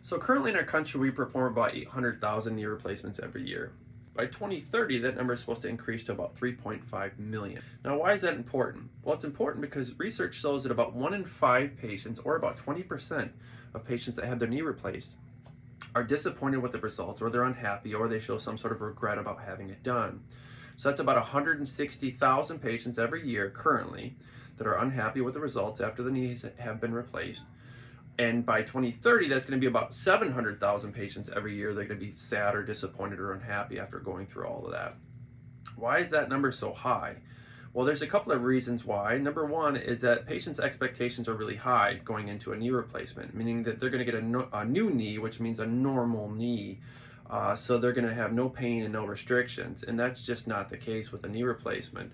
So currently in our country, we perform about 800,000 knee replacements every year. By 2030, that number is supposed to increase to about 3.5 million. Now, why is that important? Well, it's important because research shows that about 1 in 5 patients, or about 20% of patients that have their knee replaced, are disappointed with the results, or they're unhappy, or they show some sort of regret about having it done. So that's about 160,000 patients every year currently that are unhappy with the results after the knees have been replaced. And by 2030, that's going to be about 700,000 patients every year. They're going to be sad or disappointed or unhappy after going through all of that. Why is that number so high? Well, there's a couple of reasons why. Number one is that patients' expectations are really high going into a knee replacement, meaning that they're going to get a new knee, which means a normal knee. So they're going to have no pain and no restrictions. And that's just not the case with a knee replacement.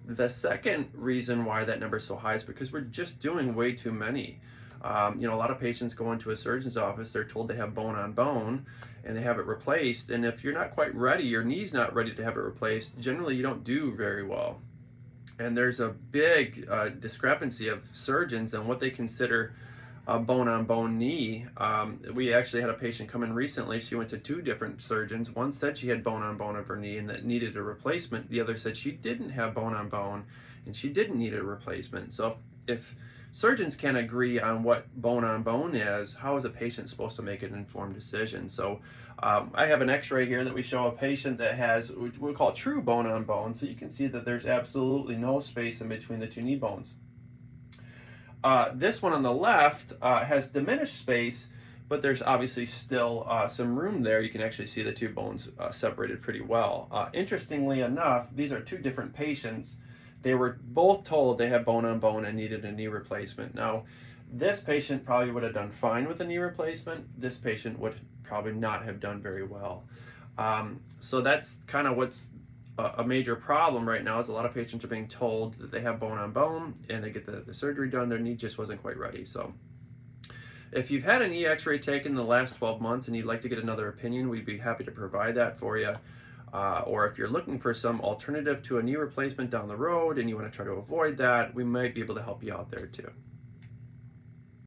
The second reason why that number is so high is because we're just doing way too many. A lot of patients go into a surgeon's office, they're told they have bone on bone and they have it replaced. And if you're not quite ready, your knee's not ready to have it replaced, generally you don't do very well. And there's a big discrepancy of surgeons and what they consider a bone on bone knee. We actually had a patient come in recently. She went to 2 different surgeons. One said she had bone on bone of her knee and that needed a replacement. The other said she didn't have bone on bone and she didn't need a replacement. So if surgeons can't agree on what bone on bone is, how is a patient supposed to make an informed decision? So I have an x-ray here that we show a patient that has what we call true bone on bone. So you can see that there's absolutely no space in between the 2 knee bones. This one on the left has diminished space, but there's obviously still some room there. You can actually see the 2 bones separated pretty well. Interestingly enough, these are 2 different patients. They were both told they have bone on bone and needed a knee replacement. Now, this patient probably would have done fine with a knee replacement. This patient would probably not have done very well. So that's kind of what's a major problem right now is a lot of patients are being told that they have bone on bone and they get the surgery done, their knee just wasn't quite ready. So if you've had an knee x-ray taken in the last 12 months and you'd like to get another opinion, we'd be happy to provide that for you. Or if you're looking for some alternative to a knee replacement down the road and you want to try to avoid that, we might be able to help you out there too.